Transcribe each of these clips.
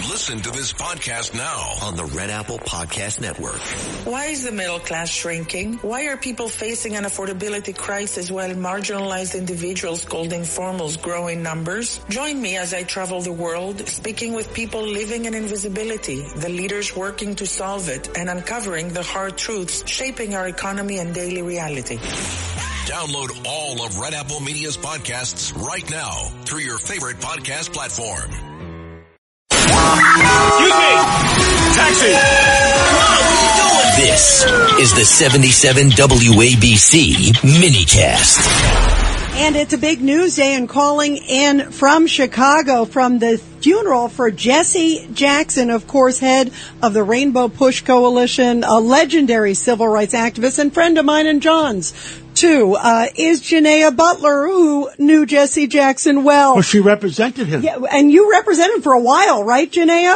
Listen to this podcast now on the Red Apple Podcast Network. Why is the middle class shrinking? Why are people facing an affordability crisis while marginalized individuals called informals grow in numbers? Join me as I travel the world, speaking with people living in invisibility, the leaders working to solve it, and uncovering the hard truths shaping our economy and daily reality. Download all of Red Apple Media's podcasts right now through your favorite podcast platform. Excuse me! Taxi! This is the 77 WABC minicast. And it's a big news day, and calling in from Chicago from the funeral for Jesse Jackson, of course, head of the Rainbow Push Coalition, a legendary civil rights activist and friend of mine and John's, too, is Jineea Butler, who knew Jesse Jackson well. Well, she represented him. Yeah, and you represented him for a while, right, Jineea?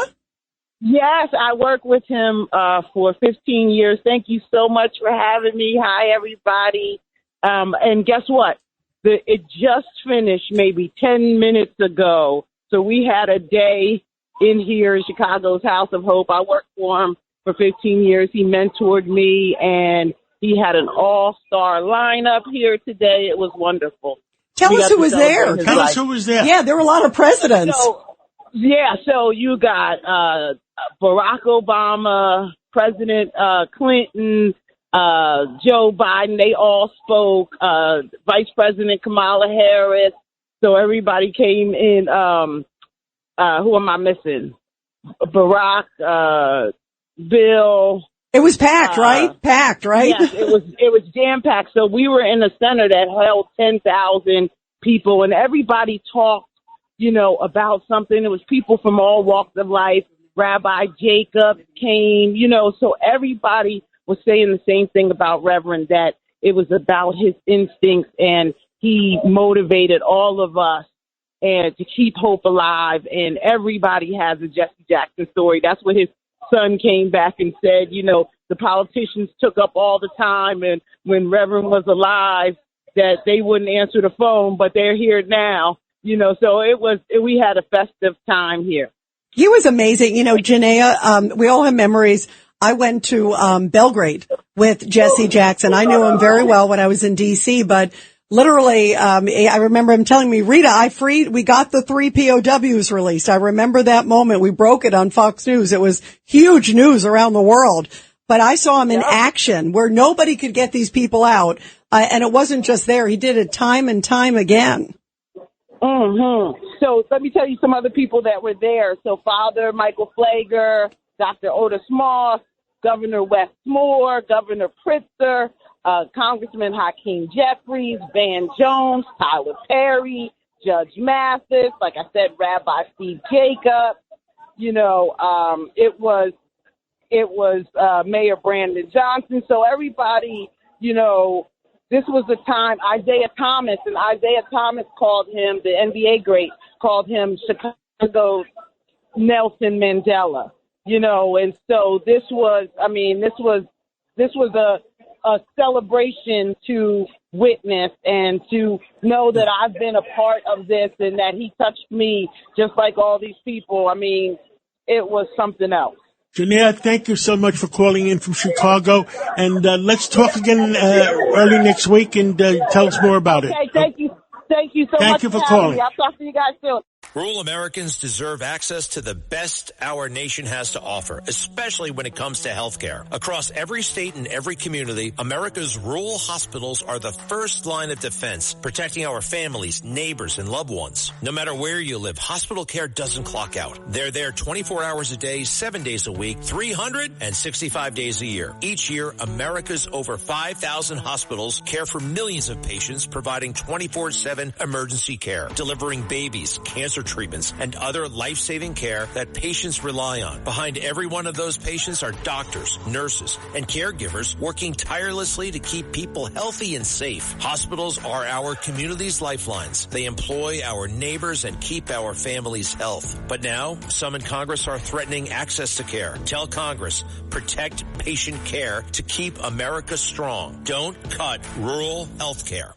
Yes, I worked with him for 15 years. Thank you so much for having me. Hi, everybody. And guess what? It just finished maybe 10 minutes ago. So we had a day in here in Chicago's House of Hope. I worked for him for 15 years. He mentored me, and he had an all-star lineup here today. It was wonderful. Tell us who was there. Tell us who was there. Yeah, there were a lot of presidents. So you got Barack Obama, President Clinton, Joe Biden. They all spoke. Vice President Kamala Harris. So everybody came in. Who am I missing? Barack, Bill. It was packed, right? Packed, right? Yes, it was jam-packed. So we were in a center that held 10,000 people, and everybody talked, about something. It was people from all walks of life. Rabbi Jacob came, so everybody was saying the same thing about Reverend, that it was about his instincts, and he motivated all of us and to keep hope alive. And everybody has a Jesse Jackson story. That's what his son came back and said, the politicians took up all the time, and when Reverend was alive, that they wouldn't answer the phone, but they're here now, so we had a festive time here. He was amazing. Jineea, we all have memories. I went to Belgrade with Jesse Jackson. I knew him very well when I was in D.C., but literally, I remember him telling me, Rita, we got the 3 POWs released. I remember that moment. We broke it on Fox News. It was huge news around the world. But I saw him in action where nobody could get these people out. And it wasn't just there. He did it time and time again. Mm-hmm. So let me tell you some other people that were there. So Father Michael Flager, Dr. Otis Moss, Governor Wes Moore, Governor Pritzker, Congressman Hakeem Jeffries, Van Jones, Tyler Perry, Judge Mathis, like I said, Rabbi Steve Jacob. It was Mayor Brandon Johnson. So everybody, this was the time. Isaiah Thomas called him, the NBA great, called him Chicago's Nelson Mandela. And so this was a celebration to witness and to know that I've been a part of this and that he touched me just like all these people. It was something else. Jineea, thank you so much for calling in from Chicago, and let's talk again early next week and tell us more about it. Okay, thank you so much. Thank you for calling. I'll talk to you guys soon. Rural Americans deserve access to the best our nation has to offer, especially when it comes to health care. Across every state and every community, America's rural hospitals are the first line of defense, protecting our families, neighbors, and loved ones. No matter where you live, hospital care doesn't clock out. They're there 24 hours a day, 7 days a week, 365 days a year. Each year, America's over 5,000 hospitals care for millions of patients, providing 24/7 emergency care, delivering babies, cancer treatments, and other life-saving care that patients rely on. Behind every one of those patients are doctors, nurses, and caregivers working tirelessly to keep people healthy and safe. Hospitals are our community's lifelines. They employ our neighbors and keep our families' health. But now, some in Congress are threatening access to care. Tell Congress, protect patient care to keep America strong. Don't cut rural health care.